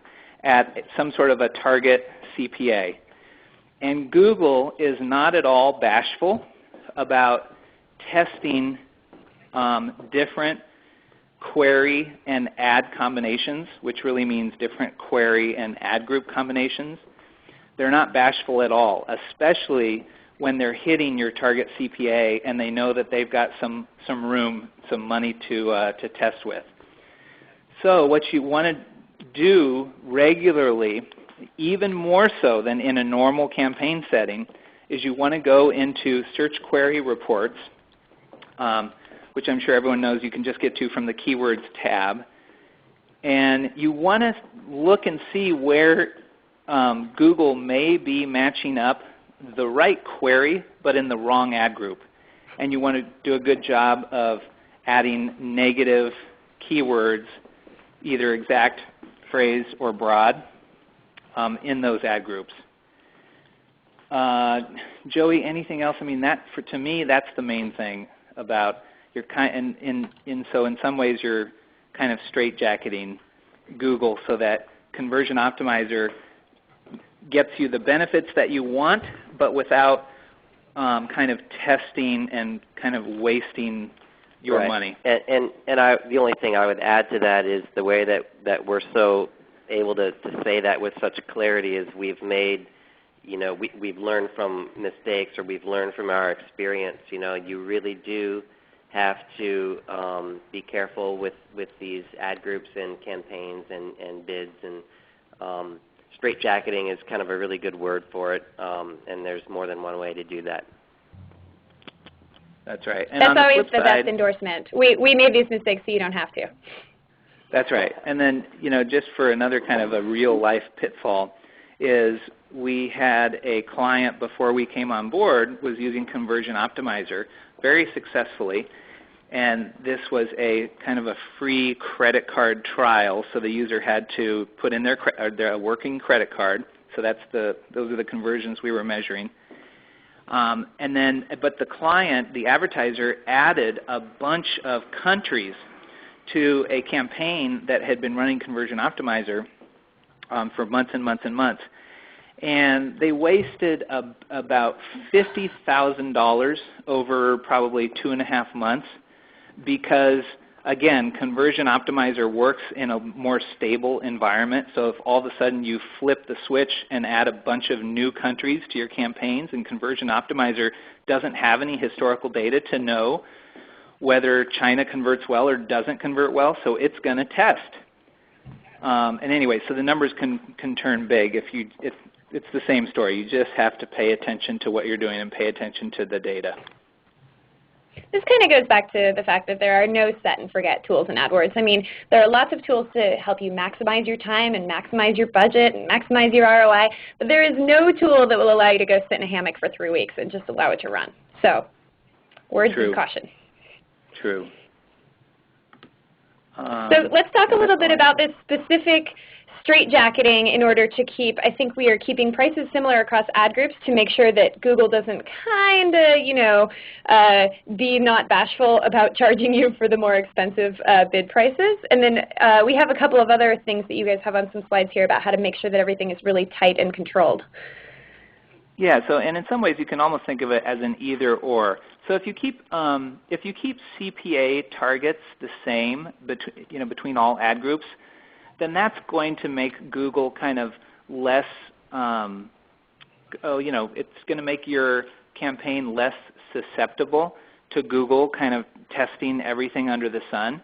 S2: at some sort of a target CPA. And Google is not at all bashful about testing different query and ad combinations, which really means different query and ad group combinations. They're not bashful at all, especially when they're hitting your target CPA and they know that they've got some room, some money to test with. So what you want to do regularly, even more so than in a normal campaign setting, is you want to go into search query reports, which I'm sure everyone knows you can just get to from the Keywords tab. And you want to look and see where Google may be matching up the right query but in the wrong ad group. And you want to do a good job of adding negative keywords, either exact phrase or broad, in those ad groups. Joey, anything else? To me, that's the main thing about your so in some ways you're kind of straitjacketing Google so that Conversion Optimizer gets you the benefits that you want, but without kind of testing and kind of wasting your money.
S3: And the only thing I would add to that is the way that we're so able to say that with such clarity is we've made, we've learned from mistakes or we've learned from our experience. You really do have to be careful with these ad groups and campaigns and bids, and straitjacketing is kind of a really good word for it, and there's more than one way to do that.
S2: That's right. And
S1: that's always the best endorsement. We made these mistakes so you don't have to.
S2: That's right. And then, just for another kind of a real-life pitfall is we had a client before we came on board was using Conversion Optimizer very successfully, and this was a kind of a free credit card trial, so the user had to put in their working credit card. So those are the conversions we were measuring. But the client, the advertiser, added a bunch of countries to a campaign that had been running Conversion Optimizer for months and months and months. And they wasted about $50,000 over probably 2.5 months because Again, Conversion Optimizer works in a more stable environment. So if all of a sudden you flip the switch and add a bunch of new countries to your campaigns, and Conversion Optimizer doesn't have any historical data to know whether China converts well or doesn't convert well, so it's going to test. And anyway, so the numbers can turn big. It's the same story. You just have to pay attention to what you're doing and pay attention to the data.
S1: This kind of goes back to the fact that there are no set and forget tools in AdWords. I mean, there are lots of tools to help you maximize your time and maximize your budget and maximize your ROI, but there is no tool that will allow you to go sit in a hammock for 3 weeks and just allow it to run. So, words of caution.
S2: True.
S1: So let's talk a little bit about this specific straitjacketing in order to keep, I think we are keeping prices similar across ad groups to make sure that Google doesn't kind of, be not bashful about charging you for the more expensive bid prices. And then we have a couple of other things that you guys have on some slides here about how to make sure that everything is really tight and controlled.
S2: Yeah, so and in some ways you can almost think of it as an either or. So if you keep CPA targets the same between all ad groups, then that's going to make Google kind of less, it's going to make your campaign less susceptible to Google kind of testing everything under the sun.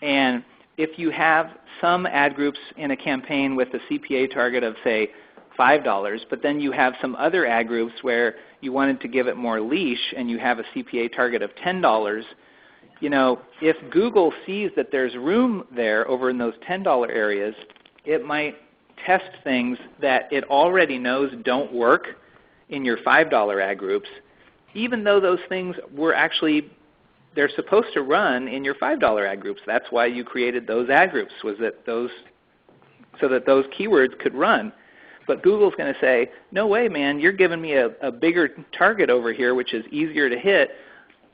S2: And if you have some ad groups in a campaign with a CPA target of, say, $5, but then you have some other ad groups where you wanted to give it more leash and you have a CPA target of $10, if Google sees that there's room there over in those $10 areas, it might test things that it already knows don't work in your $5 ad groups, even though those things were actually, they're supposed to run in your $5 ad groups. That's why you created those ad groups, was that so that those keywords could run. But Google's going to say, no way, man, you're giving me a bigger target over here, which is easier to hit.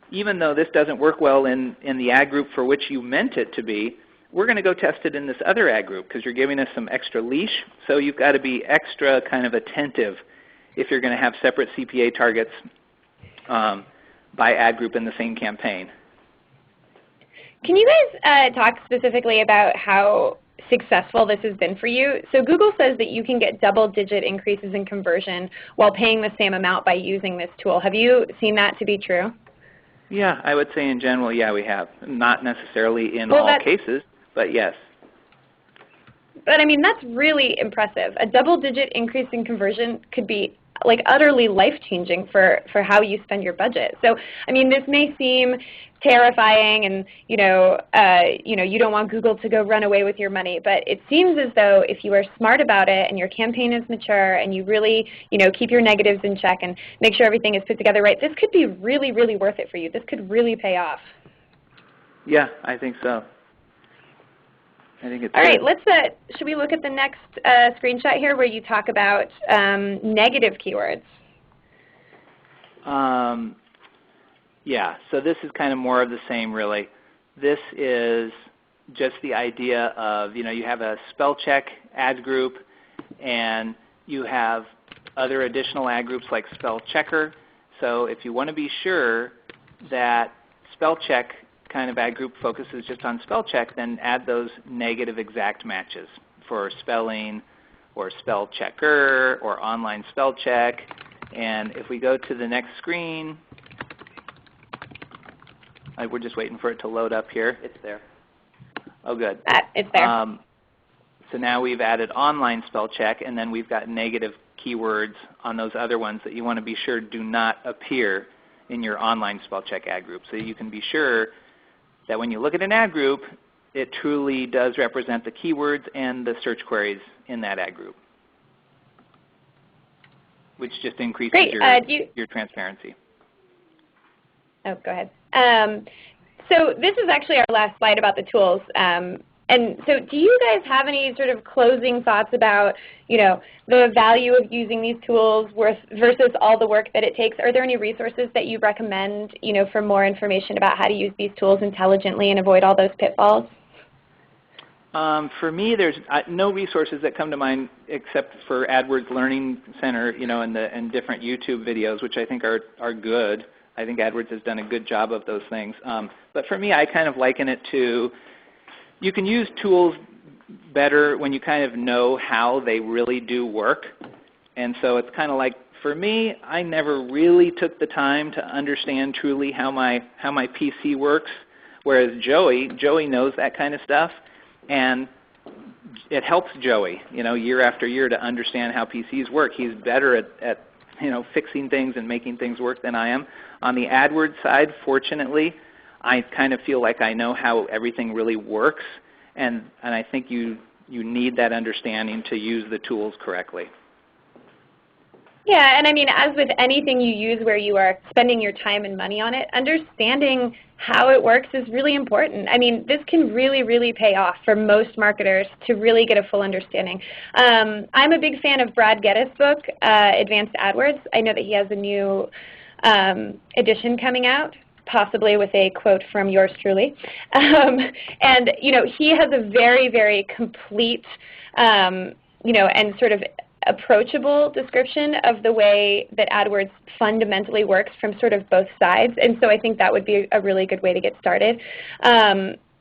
S2: Even though this doesn't work well in the ad group for which you meant it to be, we're going to go test it in this other ad group because you're giving us some extra leash. So you've got to be extra kind of attentive if you're going to have separate CPA targets by ad group in the same campaign.
S1: Can you guys talk specifically about how successful this has been for you? So Google says that you can get double-digit increases in conversion while paying the same amount by using this tool. Have you seen that to be true?
S2: Yeah, I would say in general, yeah, we have. Not necessarily in all cases, but yes.
S1: But I mean, that's really impressive. A double-digit increase in conversion could be like utterly life-changing for how you spend your budget. So, I mean, this may seem terrifying, and you don't want Google to go run away with your money. But it seems as though if you are smart about it and your campaign is mature and you really, keep your negatives in check and make sure everything is put together right, this could be really, really worth it for you. This could really pay off.
S2: Yeah, I think so. I think it's
S1: all right, let's, should we look at the next screenshot here where you talk about negative keywords?
S2: Yeah, so this is kind of more of the same, really. This is just the idea of, you have a spell check ad group, and you have other additional ad groups like spell checker. So if you want to be sure that spell check kind of ad group focuses just on spell check, then add those negative exact matches for spelling or spell checker or online spell check. And if we go to the next screen, we're just waiting for it to load up here.
S3: It's there.
S2: Oh, good.
S1: It's there.
S2: So now we've added online spell check, and then we've got negative keywords on those other ones that you want to be sure do not appear in your online spell check ad group. So you can be sure that when you look at an ad group, it truly does represent the keywords and the search queries in that ad group, which just increases your transparency.
S1: Oh, go ahead. So this is actually our last slide about the tools. And so do you guys have any sort of closing thoughts about, the value of using these tools versus all the work that it takes? Are there any resources that you recommend, for more information about how to use these tools intelligently and avoid all those pitfalls?
S2: For me, there's no resources that come to mind except for AdWords Learning Center, and different YouTube videos, which I think are good. I think AdWords has done a good job of those things. But for me, I kind of liken it to, you can use tools better when you kind of know how they really do work. And so it's kind of like, for me, I never really took the time to understand truly how my PC works, whereas Joey knows that kind of stuff, and it helps Joey, year after year to understand how PCs work. He's better at fixing things and making things work than I am. On the AdWords side, fortunately, I kind of feel like I know how everything really works, and I think you need that understanding to use the tools correctly.
S1: Yeah, and I mean, as with anything you use where you are spending your time and money on it, understanding how it works is really important. I mean, this can really, really pay off for most marketers to really get a full understanding. I'm a big fan of Brad Geddes' book, Advanced AdWords. I know that he has a new edition coming out, possibly with a quote from yours truly. And, he has a very, very complete, and sort of approachable description of the way that AdWords fundamentally works from sort of both sides, and so I think that would be a really good way to get started.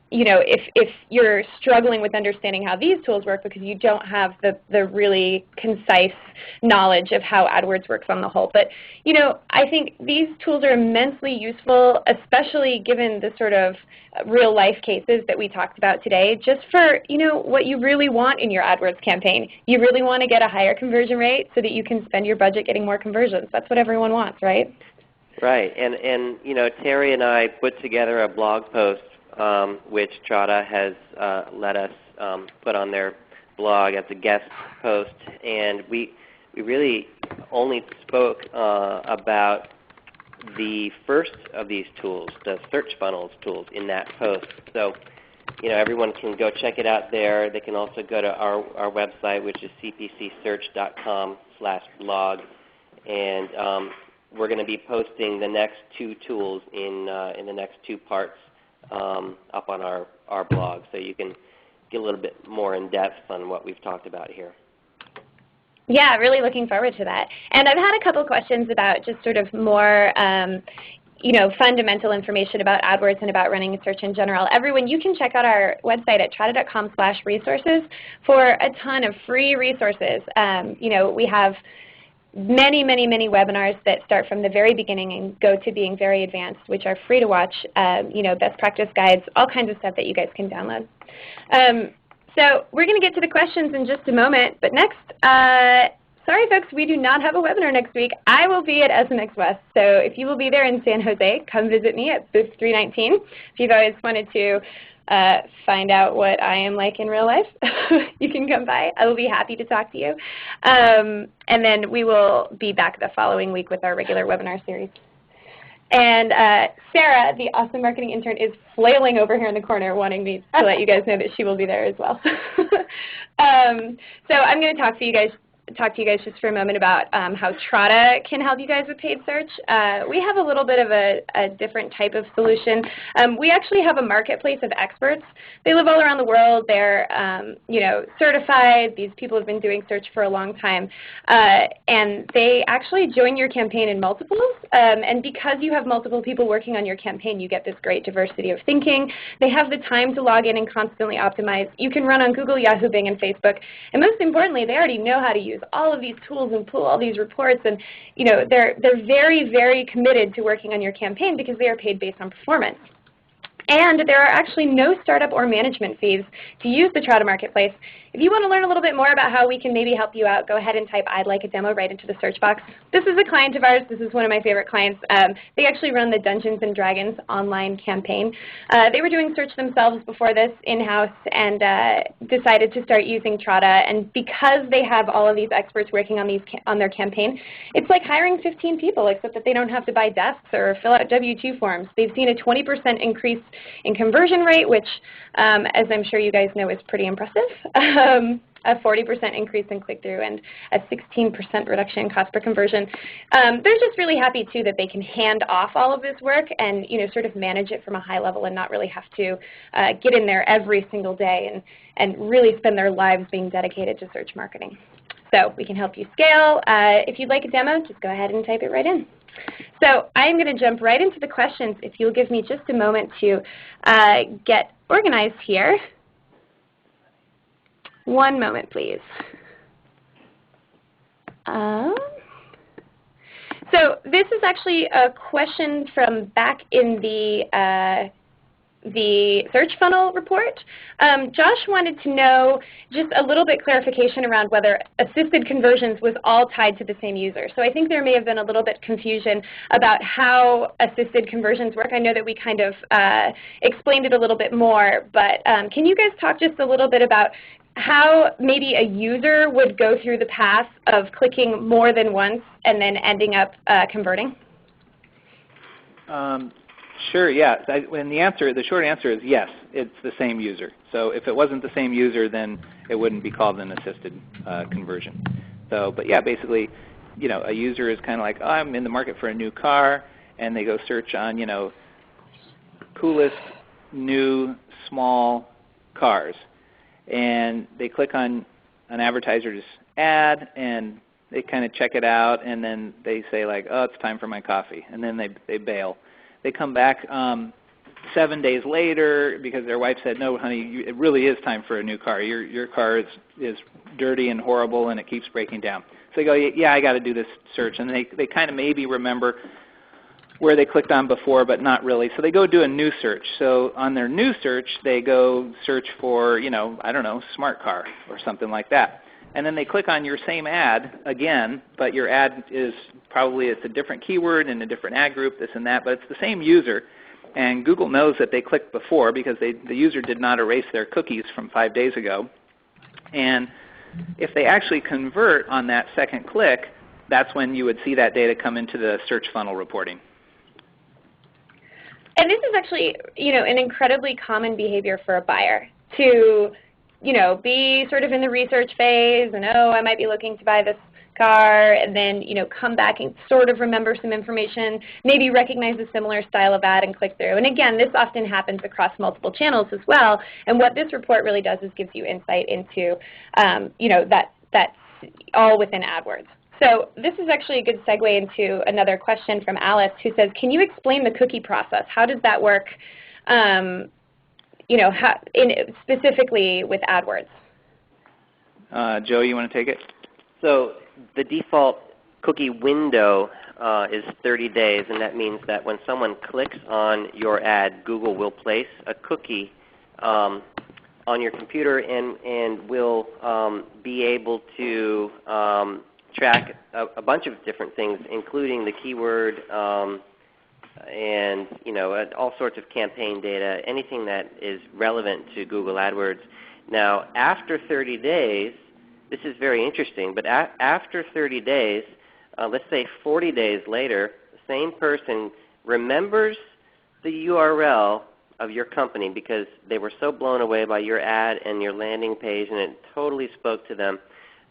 S1: If you're struggling with understanding how these tools work because you don't have the really concise knowledge of how AdWords works on the whole. But, I think these tools are immensely useful, especially given the sort of real-life cases that we talked about today, just for, what you really want in your AdWords campaign. You really want to get a higher conversion rate so that you can spend your budget getting more conversions. That's what everyone wants, right?
S3: Right, and Terry and I put together a blog post which Trada has let us put on their blog as a guest post, and we really only spoke about the first of these tools, the search funnels tools, in that post. So, everyone can go check it out there. They can also go to our website, which is cpcsearch.com/blog, and we're going to be posting the next two tools in the next two parts up on our blog, so you can get a little bit more in depth on what we've talked about here.
S1: Yeah, really looking forward to that. And I've had a couple questions about just sort of more fundamental information about AdWords and about running a search in general. Everyone, you can check out our website at trada.com/resources for a ton of free resources. We have many, many, many webinars that start from the very beginning and go to being very advanced, which are free to watch, best practice guides, all kinds of stuff that you guys can download. So we're going to get to the questions in just a moment, but next, sorry folks, we do not have a webinar next week. I will be at SMX West, so if you will be there in San Jose, come visit me at booth 319. If you've always wanted to find out what I am like in real life, you can come by. I will be happy to talk to you. And then we will be back the following week with our regular webinar series. And Sarah, the awesome marketing intern, is flailing over here in the corner wanting me to let you guys know that she will be there as well. So I'm going to talk to you guys just for a moment about how Trada can help you guys with paid search. We have a little bit of a different type of solution. We actually have a marketplace of experts. They live all around the world. They're certified. These people have been doing search for a long time. And they actually join your campaign in multiples. And because you have multiple people working on your campaign, you get this great diversity of thinking. They have the time to log in and constantly optimize. You can run on Google, Yahoo, Bing, and Facebook. And most importantly, they already know how to use all of these tools and pull all these reports, and they're very, very committed to working on your campaign because they are paid based on performance. And there are actually no startup or management fees to use the Trada Marketplace. If you want to learn a little bit more about how we can maybe help you out, go ahead and type "I'd like a demo" right into the search box. This is a client of ours. This is one of my favorite clients. They actually run the Dungeons & Dragons online campaign. They were doing search themselves before this in-house and decided to start using Trada. And because they have all of these experts working on their campaign, it's like hiring 15 people, except that they don't have to buy desks or fill out W-2 forms. They've seen a 20% increase in conversion rate, which, as I'm sure you guys know, is pretty impressive. A 40% increase in click-through and a 16% reduction in cost per conversion. They're just really happy, too, that they can hand off all of this work and sort of manage it from a high level and not really have to get in there every single day and really spend their lives being dedicated to search marketing. So we can help you scale. If you'd like a demo, just go ahead and type it right in. So I'm going to jump right into the questions if you'll give me just a moment to get organized here. One moment, please. So this is actually a question from back in the search funnel report. Josh wanted to know just a little bit clarification around whether assisted conversions was all tied to the same user. So I think there may have been a little bit confusion about how assisted conversions work. I know that we kind of explained it a little bit more, but can you guys talk just a little bit about how maybe a user would go through the path of clicking more than once and then ending up converting?
S2: Sure, yeah. And the short answer is yes, it's the same user. So if it wasn't the same user, then it wouldn't be called an assisted conversion. So, but yeah, basically, a user is kind of like, oh, I'm in the market for a new car, and they go search on, coolest new small cars. And they click on an advertiser's ad, and they kind of check it out, and then they say like, oh, it's time for my coffee, and then they bail. They come back 7 days later because their wife said, no, honey, it really is time for a new car. Your car is dirty and horrible, and it keeps breaking down. So they go, yeah, I got to do this search. And they kind of maybe remember where they clicked on before, but not really. So they go do a new search. So on their new search, they go search for, I don't know, smart car or something like that. And then they click on your same ad again, but your ad is it's a different keyword and a different ad group, this and that, but it's the same user. And Google knows that they clicked before because the user did not erase their cookies from 5 days ago. And if they actually convert on that second click, that's when you would see that data come into the search funnel reporting.
S1: And this is actually, an incredibly common behavior for a buyer to, be sort of in the research phase and, oh, I might be looking to buy this car, and then, come back and sort of remember some information, maybe recognize a similar style of ad and click through. And again, this often happens across multiple channels as well. And what this report really does is gives you insight into, that's all within AdWords. So this is actually a good segue into another question from Alice, who says, can you explain the cookie process? How does that work, specifically with AdWords?
S2: Joe, you want to take it?
S3: So the default cookie window is 30 days, and that means that when someone clicks on your ad, Google will place a cookie on your computer and will be able to track a bunch of different things, including the keyword and all sorts of campaign data, anything that is relevant to Google AdWords. Now, after 30 days, this is very interesting, but after 30 days, let's say 40 days later, the same person remembers the URL of your company because they were so blown away by your ad and your landing page, and it totally spoke to them.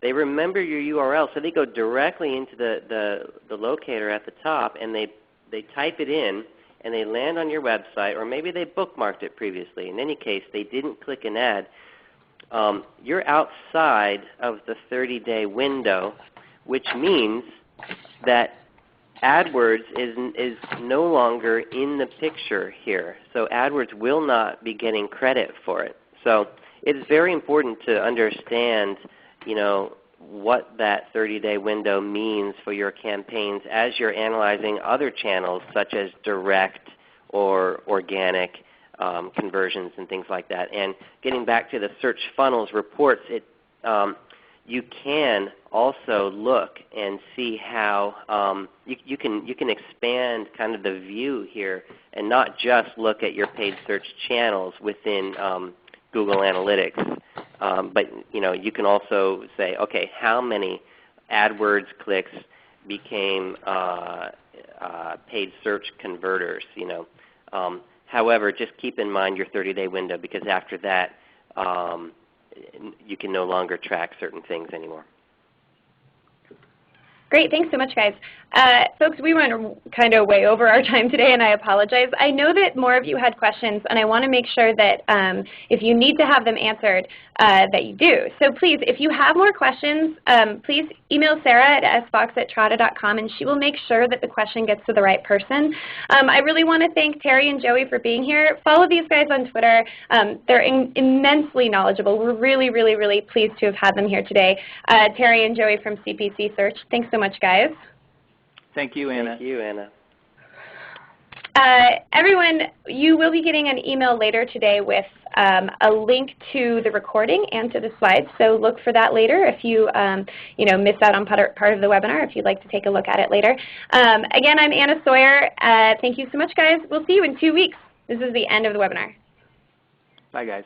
S3: They remember your URL, so they go directly into the locator at the top, and they type it in, and they land on your website, or maybe they bookmarked it previously. In any case, they didn't click an ad. You're outside of the 30-day window, which means that AdWords is no longer in the picture here. So AdWords will not be getting credit for it. So it's very important to understand what that 30-day window means for your campaigns as you're analyzing other channels such as direct or organic conversions and things like that. And getting back to the search funnels reports, you can also look and see how you can expand kind of the view here and not just look at your paid search channels within Google Analytics. But you can also say, okay, how many AdWords clicks became paid search converters? However, just keep in mind your 30-day window because after that, you can no longer track certain things anymore.
S1: Great, thanks so much, guys. Folks, we went kind of way over our time today, and I apologize. I know that more of you had questions, and I want to make sure that if you need to have them answered, that you do. So please, if you have more questions, please email Sarah at sfox@trada.com, and she will make sure that the question gets to the right person. I really want to thank Terry and Joey for being here. Follow these guys on Twitter. They're immensely knowledgeable. We're really, really, really pleased to have had them here today. Terry and Joey from CPC Search, thanks so much, guys.
S2: Thank you, Anna.
S3: Thank you, Anna.
S1: Everyone, you will be getting an email later today with a link to the recording and to the slides, so look for that later if you missed out on part of the webinar, if you'd like to take a look at it later. Again, I'm Anna Sawyer. Thank you so much, guys. We'll see you in 2 weeks. This is the end of the webinar.
S2: Bye, guys.